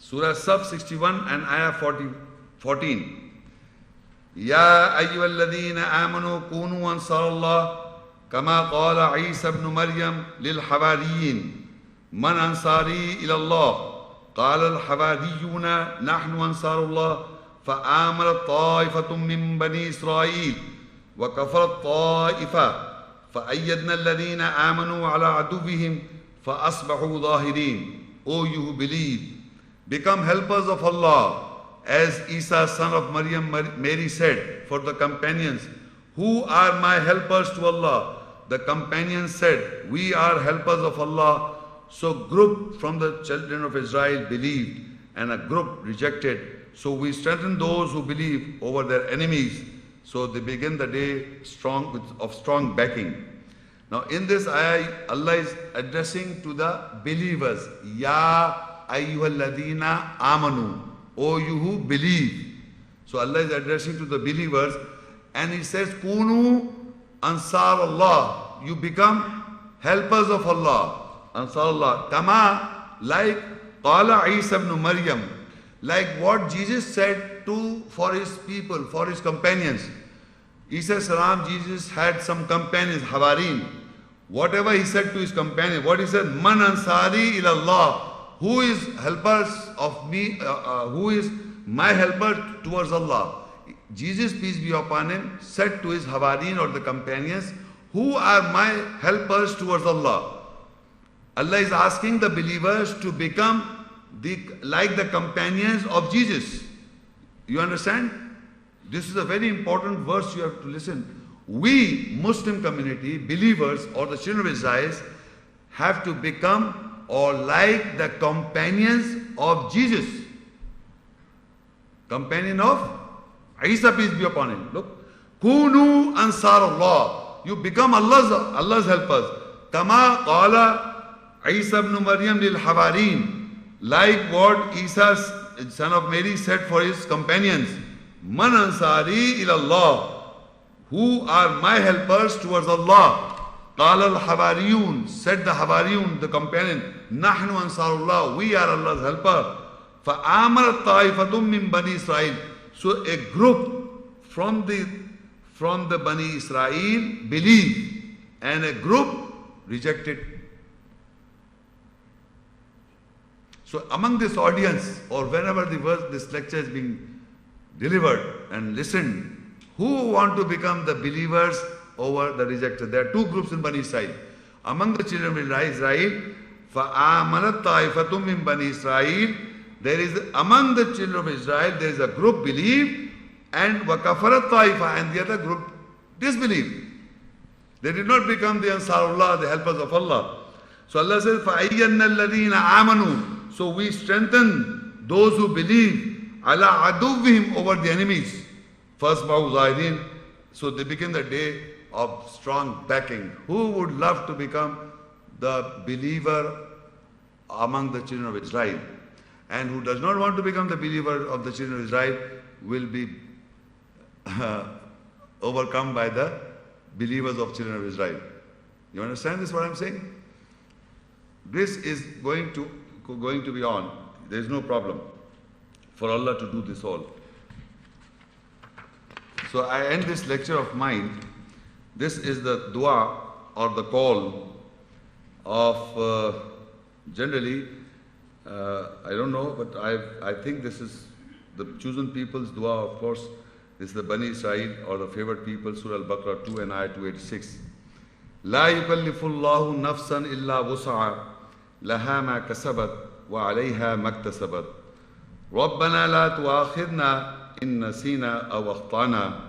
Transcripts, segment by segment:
Surah As-Saff 61 and Ayah 14. يا أيها الذين آمنوا كونوا أنصار الله كما قال عيسى ابن مريم للحواريين من أنصاري إلى الله قال الحواريون نحن أنصار الله فآمنت طائفة من بني إسرائيل وكفرت طائفة فأيدنا الذين آمنوا على عدوهم فأصبحوا ظاهرين. O you who believe, become helpers of Allah, as Isa son of Maryam, Mary said for the companions, who are my helpers to Allah? The companions said, we are helpers of Allah. So group from the children of Israel believed and a group rejected. So we strengthen those who believe over their enemies. So they begin the day of strong backing. Now in this ayah, Allah is addressing to the believers. Ya ayyuhalladhina amanu. O you who believe. So Allah is addressing to the believers and He says, Kunu ansar Allah. You become helpers of Allah. Ansar Allah. Kama, like Qala Isa ibn Maryam. Like what Jesus said for His people, for His companions. Isa salam, Jesus had some companions, Hawarin. Whatever He said to His companions, what He said, Man ansari ilallah. Who is helpers of me, who is my helper towards Allah? Jesus, peace be upon Him, said to His Hawarin or the companions, who are my helpers towards Allah? Allah is asking the believers to become like the companions of Jesus. You understand? This is a very important verse you have to listen. We, Muslim community, believers or the children of Israel, have to become or like the companions of Jesus. Companion of Isa, peace be upon Him. Look. Kunu ansar Allah. You become Allah's helpers. Kama qala Isa ibn Maryam lil Hawarin. Like what Isa, son of Mary, said for his companions. Man ansari ilallah. Who are my helpers towards Allah? Qala al-Hawariyun, said the Hawariyun, the companion, Nahnu ansarullah, we are Allah's helper. فَآمَرَتْ طَائِفَةٌ مِّن بَنِي إِسْرَائِيل. So a group from the Bani Israel believed and a group rejected. So among this audience or whenever this lecture is being delivered and listened, who want to become the believers over the rejected? There are two groups in Bani Israel. Among the children of Israel, فَآمَنَتْ طَائِفَةٌ مِّن بَنِي إِسْرَائِيل. There is, among the children of Israel, there is a group believed and وَكَفَرَتْ طَائِفَةٌ, and the other group disbelieved. They did not become the Ansarullah, the helpers of Allah. So Allah says, فَأَيَّنَّ الَّذِينَ آمَنُوا. So we strengthen those who believe عَلَىٰ عَدُوِّهِمْ over the enemies. فَأَصْبَحُوا ظَاهِرِينَ. So they begin the day of strong backing. Who would love to become the believer among the children of Israel? And who does not want to become the believer of the children of Israel will be overcome by the believers of children of Israel. You understand this, what I'm saying? This is going to be on. There is no problem for Allah to do this all. So I end this lecture of mine. This is the dua or the call of generally, I don't know, but I think this is the chosen people's dua, of course. This is the Bani Israel or the favored people, Surah Al-Baqara 2 and Ayah 286. لا يكلف الله نفسا إلا وسعها لها ما كسبت وعليها ما اكتسبت ربنا لا تؤاخذنا إن نسينا أو أخطأنا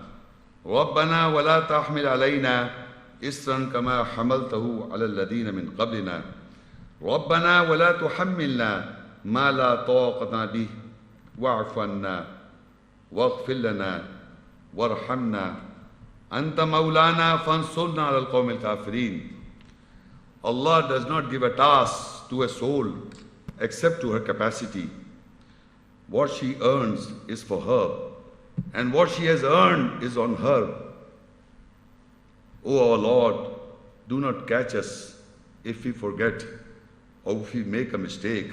ربنا ولا تحمل علينا إصرا كما حملته على الذين من قبلنا ربنا ولا تحملنا ما لا طاقة به واعف عنا واغفر لنا وارحمنا أنت مولانا فانصرنا على القوم الكافرين. Allah does not give a task to a soul except to her capacity. What she earns is for her, and what she has earned is on her. O our Lord, do not catch us if we forget or if we make a mistake.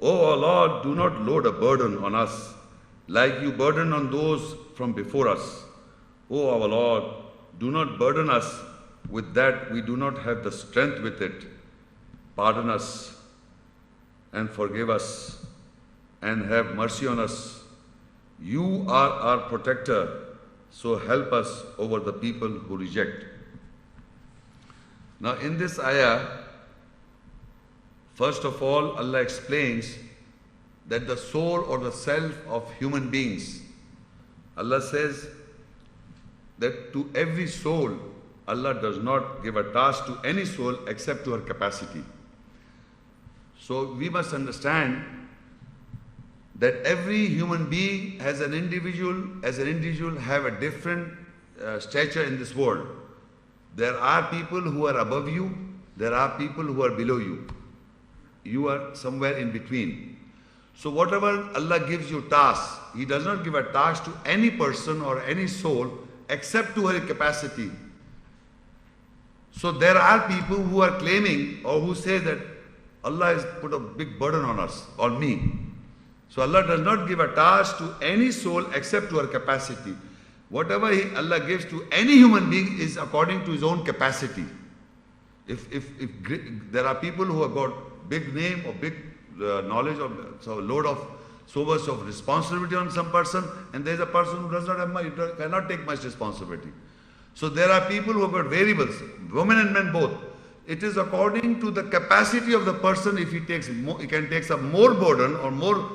O Allah, do not load a burden on us like you burden on those from before us. O our Lord, do not burden us with that we do not have the strength with it. Pardon us and forgive us and have mercy on us. You are our protector, so help us over the people who reject. Now in this ayah, first of all, Allah explains that the soul or the self of human beings, Allah says that to every soul, Allah does not give a task to any soul except to her capacity. So we must understand that every human being as an individual have a different stature in this world. There are people who are above you, there are people who are below you. You are somewhere in between. So whatever Allah gives you tasks, He does not give a task to any person or any soul except to her capacity. So there are people who are claiming or who say that Allah has put a big burden on us, on me. So Allah does not give a task to any soul except to her capacity. Whatever Allah gives to any human being is according to his own capacity. If there are people who have got big name or big knowledge or so much of responsibility on some person, and there is a person who does not have much, cannot take much responsibility. So there are people who have got variables, women and men both. It is according to the capacity of the person. If he takes more, he can take some more burden or more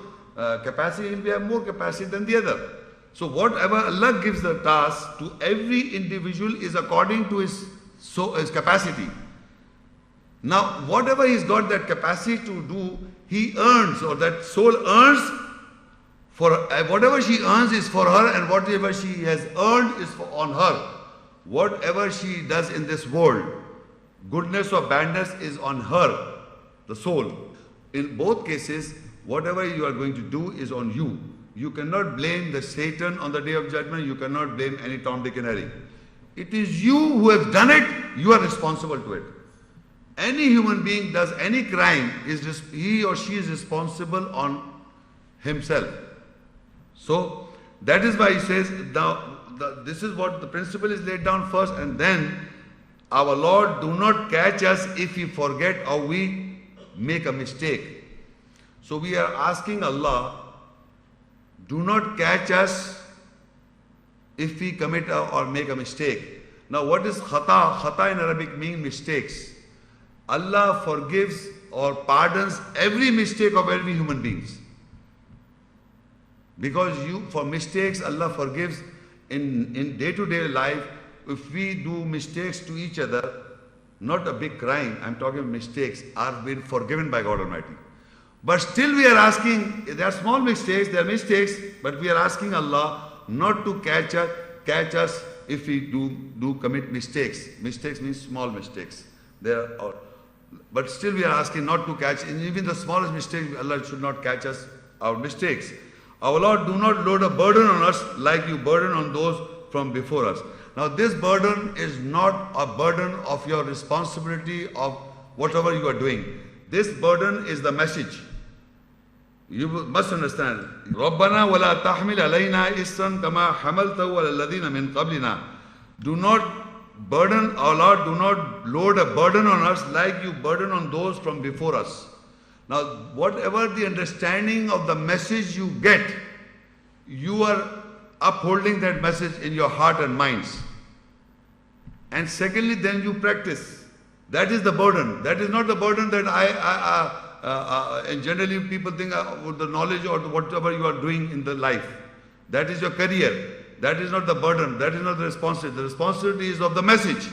capacity, he will have more capacity than the other. So whatever Allah gives the task to every individual is according to his capacity. Now whatever he's got that capacity to do, he earns, or that soul earns. For whatever she earns is for her, and whatever she has earned is on her. Whatever she does in this world, goodness or badness, is on her, the soul. In both cases, whatever you are going to do is on you. You cannot blame the Satan on the day of judgment. You cannot blame any Tom, Dick and Harry. It is you who have done it. You are responsible to it. Any human being does any crime, he or she is responsible on himself. So that is why he says, this is what the principle is laid down first, and then our Lord, do not catch us if we forget or we make a mistake. So we are asking Allah, do not catch us if we commit or make a mistake. Now what is khata? Khata in Arabic means mistakes. Allah forgives or pardons every mistake of every human beings. Because for mistakes, Allah forgives in day-to-day life. If we do mistakes to each other, not a big crime, I'm talking mistakes, are been forgiven by God Almighty. But still we are asking, there are small mistakes, there are mistakes, but we are asking Allah not to catch us if we do commit mistakes. Mistakes means small mistakes. But still we are asking not to catch, and even the smallest mistake, Allah should not catch us, our mistakes. Our Lord, do not load a burden on us like you burden on those from before us. Now this burden is not a burden of your responsibility of whatever you are doing. This burden is the message. You must understand. رَبَّنَا وَلَا تَحْمِلْ عَلَيْنَا إِسْرًا كَمَا حَمَلْتَهُ عَلَى الَّذِينَ مِنْ قَبْلِنَا. Do not burden, our Lord, do not load a burden on us like you burden on those from before us. Now, whatever the understanding of the message you get, you are upholding that message in your heart and minds. And secondly, then you practice. That is the burden. That is not the burden that and generally people think the knowledge or whatever you are doing in the life. That is your career. That is not the burden. That is not the responsibility. The responsibility is of the message.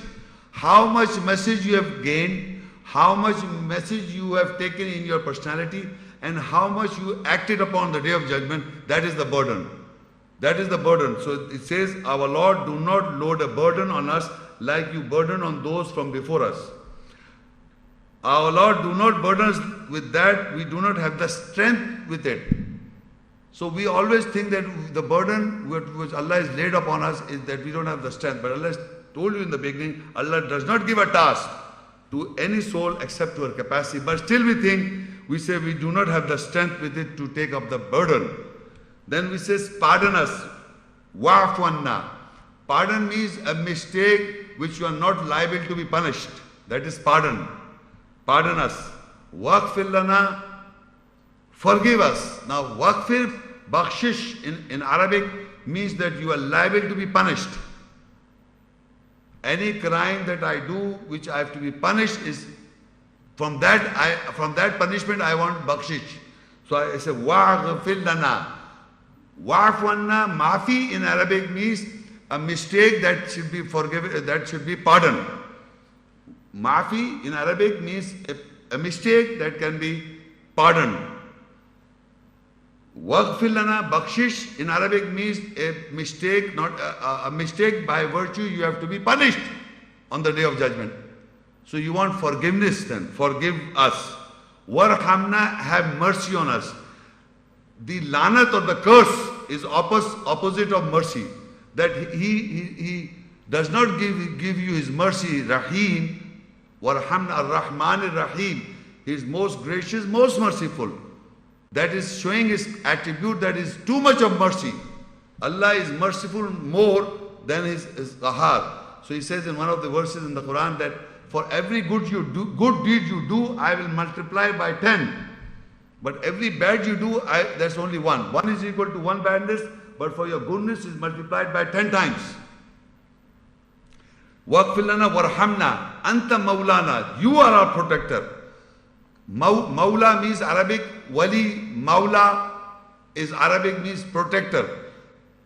How much message you have gained, how much message you have taken in your personality, and how much you acted upon the day of judgment, that is the burden. That is the burden. So it says, our Lord, do not load a burden on us like you burden on those from before us. Our Lord, do not burden us with that. We do not have the strength with it. So we always think that the burden which Allah has laid upon us is that we don't have the strength. But Allah has told you in the beginning, Allah does not give a task to any soul except to her capacity. But still we think we say we do not have the strength with it to take up the burden. Then we say, pardon us. Wa'fu anna. Pardon means a mistake which you are not liable to be punished. That is pardon. Pardon us. Waghfir lana. Forgive us. Now, waghfir, bakshish in Arabic means that you are liable to be punished. Any crime that I do which I have to be punished is from that punishment I want bakshish. So I say waghfir lana. Wa'fu anna, maafi in Arabic means a mistake that should be forgiven, that should be pardoned. Maafi in Arabic means a mistake that can be pardoned. Waghfir lana, bakshish in Arabic means a mistake, not a mistake by virtue you have to be punished on the day of judgment. So you want forgiveness then, forgive us. Warhamna, have mercy on us. The lanat or the curse is opposite of mercy. That he does not give you his mercy. Rahim, Warhamna, Ar-Rahman Ar-Rahim. He is most gracious, most merciful. That is showing his attribute that is too much of mercy. Allah is merciful more than his qahar. So he says in one of the verses in the Quran that for every good deed you do, I will multiply by 10. But every bad you do, that's only one. One is equal to one badness, but for your goodness is multiplied by 10 times. Waghfir lana warhamna, anta maulana, you are our protector. Maula means Arabic, wali, maula is Arabic means protector.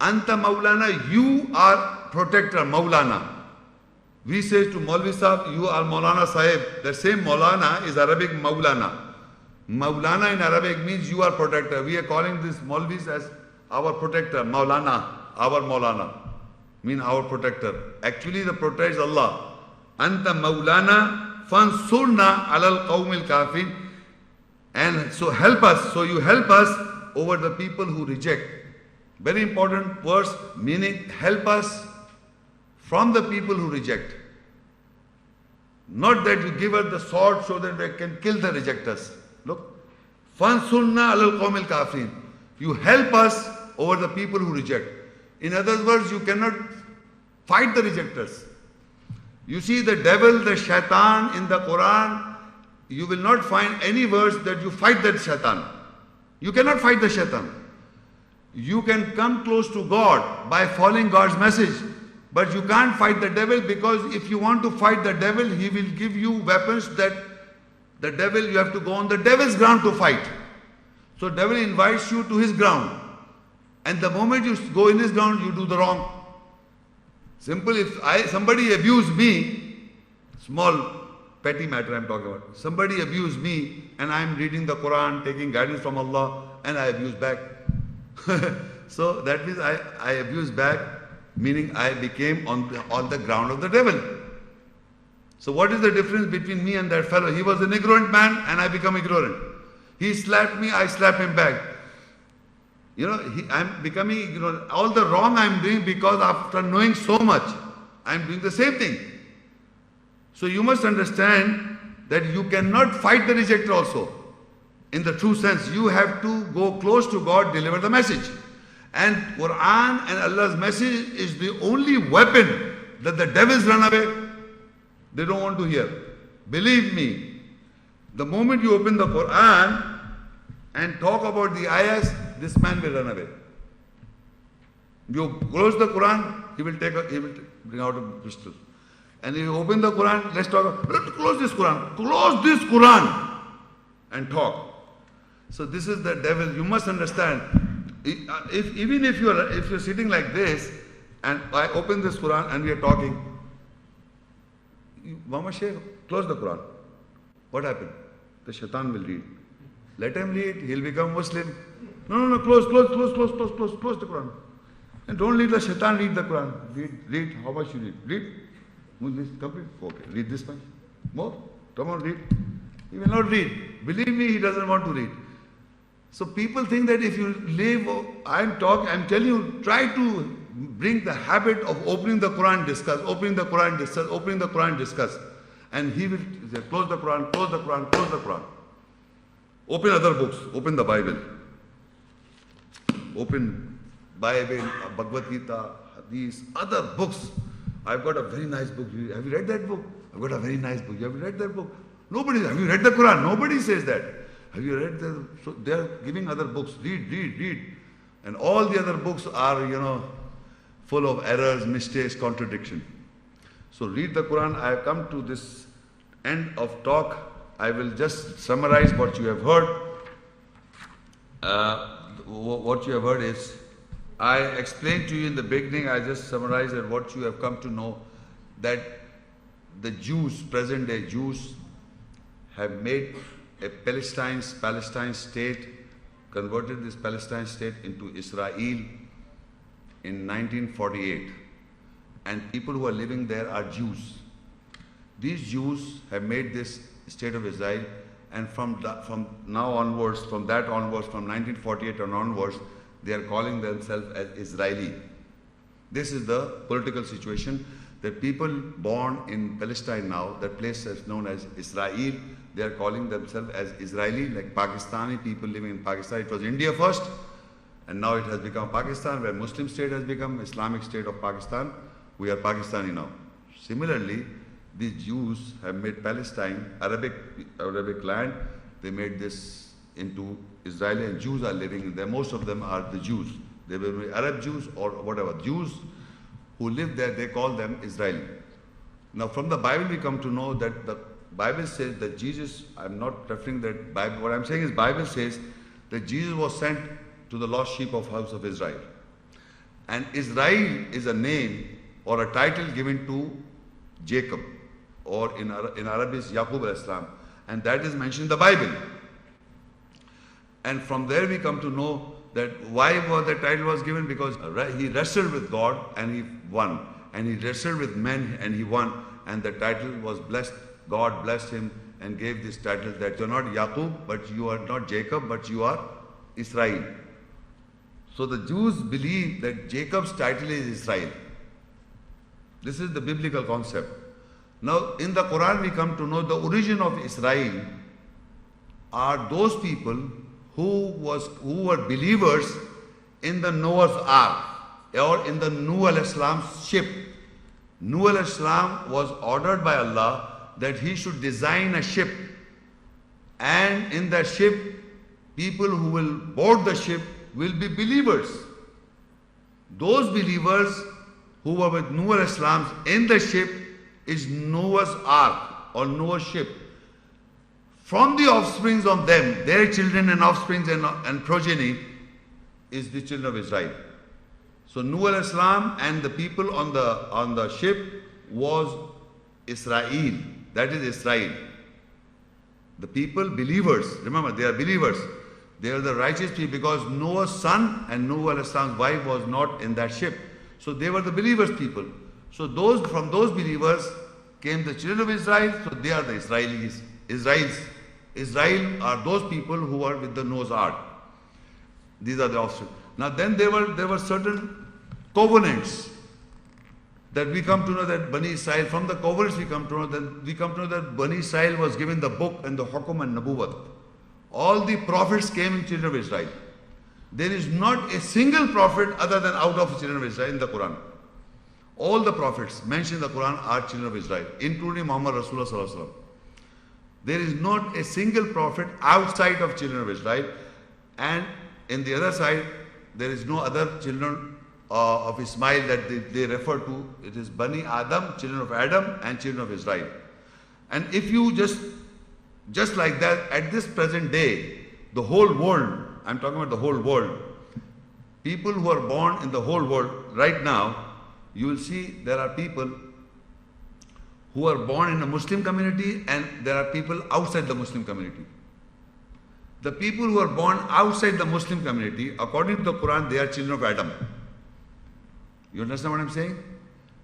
Anta maulana, you are protector, maulana. We say to Maulvi Sahib, you are Maulana Sahib. The same Maulana is Arabic maulana. Maulana in Arabic means you are protector. We are calling these Maulvis as our protector, Maulana, our Maulana, mean our protector. Actually the protector is Allah. Anta maulana fansurna alal qawmil kafin. And so help us, so you help us over the people who reject. Very important verse, meaning help us from the people who reject. Not that you give us the sword so that they can kill the rejectors. Look, fansurna alal qawmil kafirin. You help us over the people who reject. In other words, you cannot fight the rejectors. You see the devil, the shaitan in the Quran, you will not find any verse that you fight that shaitan. You cannot fight the shaitan. You can come close to God by following God's message. But you can't fight the devil, because if you want to fight the devil, he will give you weapons that the devil, you have to go on the devil's ground to fight. So devil invites you to his ground. And the moment you go in his ground, you do the wrong. Simple, if somebody abuse me, small petty matter I'm talking about. Somebody abused me and I'm reading the Quran, taking guidance from Allah, and I abuse back. So that means I abuse back, meaning I became on the ground of the devil. So what is the difference between me and that fellow? He was an ignorant man and I become ignorant. He slapped me, I slap him back. You know, I'm becoming ignorant. All the wrong I'm doing because after knowing so much, I'm doing the same thing. So you must understand that you cannot fight the rejecter also. In the true sense, you have to go close to God, deliver the message. And Quran and Allah's message is the only weapon that the devils run away. They don't want to hear. Believe me, the moment you open the Quran and talk about the ayahs, this man will run away. You close the Quran, he will bring out a pistol. And if you open the Quran, let's close this Quran and talk. So this is the devil. You must understand. Even if you're sitting like this, and I open this Quran and we are talking, Mama Shaykh, close the Quran. What happened? The shaitan will read. Let him read, he'll become Muslim. No, close the Quran. And don't let the shaitan read the Quran. Read, how much you read? Read. This complete? Okay, read this much. More? Come on, read. He will not read. Believe me, he doesn't want to read. So people think that if you live, I'm telling you, try to bring the habit of opening the Quran, discuss, opening the Quran, discuss. And he will say, close the Quran. Open other books. Open the Bible. Open Bible, Bhagavad Gita, Hadith, other books. I've got a very nice book. Have you read that book? I've got a very nice book. Have you read that book? Nobody. Have you read the Quran? Nobody says that. Have you read the... So they are giving other books. Read. And all the other books are, full of errors, mistakes, contradiction. So read the Quran. I have come to this end of talk. I will just summarize what you have heard. What you have heard is, I explained to you in the beginning, I just summarized that what you have come to know, that the Jews, present day Jews, have made a Palestine state, converted this Palestine state into Israel in 1948. And people who are living there are Jews. These Jews have made this state of Israel, and from that onwards, from 1948 and onwards, they are calling themselves as Israeli. This is the political situation, that people born in Palestine now, that place is known as Israel, they are calling themselves as Israeli, like Pakistani people living in Pakistan. It was India first, and now it has become Pakistan, where Muslim state has become Islamic state of Pakistan. We are Pakistani now. Similarly, the Jews have made Palestine, Arabic land, they made this into Israeli, and Jews are living in there. Most of them are the Jews. They were Arab Jews or whatever. Jews who live there, they call them Israeli. Now from the Bible we come to know that the Bible says that Jesus, I'm not referring that Bible, what I'm saying is Bible says that Jesus was sent to the lost sheep of house of Israel. And Israel is a name or a title given to Jacob, or in Arabic is Yaqub al-Islam, and that is mentioned in the Bible. And from there we come to know that why the title was given, because he wrestled with God and he won, and he wrestled with men and he won, and the title was blessed. God blessed him and gave this title, that you're not Yaqub, but you are not Jacob, but you are Israel. So the Jews believe that Jacob's title is Israel. This is the biblical concept. Now in the Quran we come to know the origin of Israel are those people who were believers in the Noah's Ark, or in the Nuh al-Islam's ship. Nuh al-Islam was ordered by Allah that he should design a ship, and in that ship, people who will board the ship will be believers. Those believers who were with Nuh al-Islam in the ship is Noah's Ark or Noah's ship. From the offsprings of them, their children and offsprings and progeny, is the children of Israel. So Nuh al-Islam and the people on the ship was Israel. That is Israel. The people, believers, remember they are believers. They are the righteous people, because Noah's son and Nuh al-Islam's wife was not in that ship. So they were the believers people. So from those believers came the children of Israel, so they are the Israelis. Israel are those people who are with the Noah's Ark. These are the offspring. Now then there were certain covenants that we come to know that Bani Israel, from the covenants we come to know that Bani Israel was given the book and the hukum and nabuwat. All the prophets came in children of Israel. There is not a single prophet other than out of children of Israel in the Quran. All the prophets mentioned in the Quran are children of Israel, including Muhammad Rasulullah Sallallahu Alaihi Wasallam. There is not a single prophet outside of children of Israel, and in the other side, there is no other children of Ismail that they refer to. It is Bani Adam, children of Adam, and children of Israel. And if you just like that, at this present day, the whole world, I'm talking about the whole world, people who are born in the whole world right now, you will see there are people who are born in a Muslim community, and there are people outside the Muslim community. The people who are born outside the Muslim community, according to the Quran, they are children of Adam. You understand what I'm saying?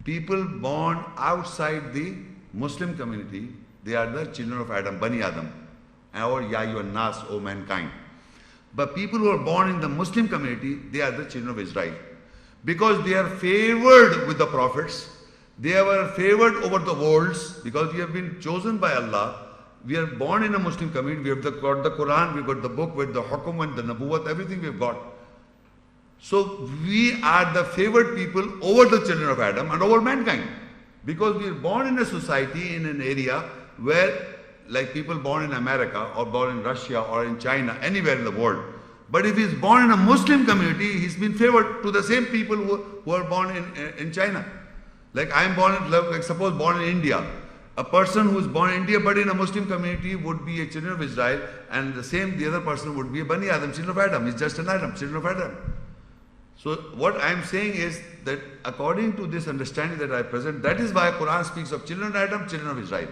People born outside the Muslim community, they are the children of Adam, Bani Adam, or Ya Ayyuhan Nas, O mankind. But people who are born in the Muslim community, they are the children of Israel. Because they are favored with the prophets, they were favored over the worlds, because we have been chosen by Allah. We are born in a Muslim community. We have got the Quran, we've got the book with the hukum and the nabuwat, everything we've got. So we are the favored people over the children of Adam and over mankind. Because we are born in a society, in an area where, like people born in America or born in Russia or in China, anywhere in the world. But if he's born in a Muslim community, he's been favored to the same people who are born in China. Like I am born, like suppose born in India. A person who is born in India but in a Muslim community would be a children of Israel, and the other person would be a Bani Adam, children of Adam. He's just an Adam, children of Adam. So what I am saying is that according to this understanding that I present, that is why Quran speaks of children of Adam, children of Israel.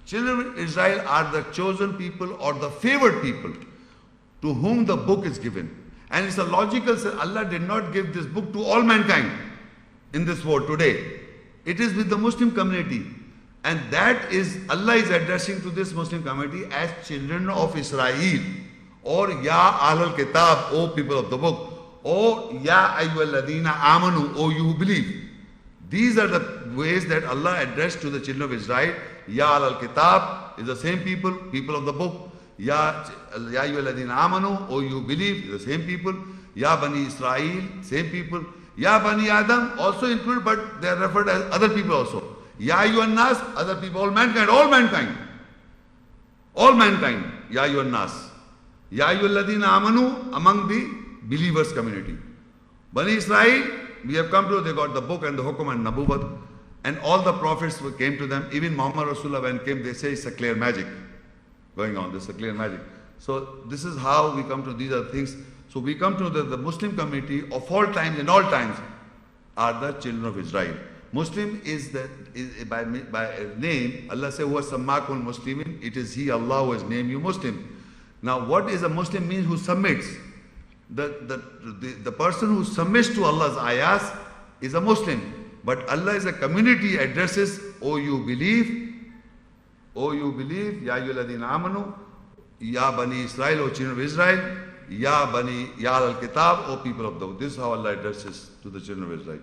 Children of Israel are the chosen people or the favored people to whom the book is given. And it's a logical sense. Allah did not give this book to all mankind in this world today. It is with the Muslim community. And that is, Allah is addressing to this Muslim community as children of Israel. Or Ya Ahlul Kitab, O people of the book. O Ya Ayyuhalladhina Amanu, O you who believe. These are the ways that Allah addressed to the children of Israel. Ya Ahlul Kitab is the same people, people of the book. Ya Ayyuhalladhina Amanu, O you believe, is the same people. Ya Bani Israel, same people. Ya Bani Adam also included, but they are referred as other people also. Ya Ayyuhan Nas, other people, all mankind, all mankind. All mankind, Ya Ayyuhan Nas. Ya Ayyuhalladhina Amanu, among the believers community. Bani Israel, we have come to, they got the book and the hukum and nabuwat, and all the prophets came to them. Even Muhammad Rasulullah when came, they say it's a clear magic going on. This is a clear magic. So this is how we come to these other things. So we come to the Muslim community of all times, in all times, are the children of Israel. Muslim is by name. Allah says, "Huwa sammakul muslimin." It is He, Allah, who has named you Muslim. Now, what is a Muslim means? Who submits. The person who submits to Allah's ayahs is a Muslim. But Allah is a community addresses, O you believe, Ya ayyuhalladhina amanu, Ya Bani Israel, O children of Israel, Ya Ahlul Kitab, O people of the book. This is how Allah addresses to the children of Israel.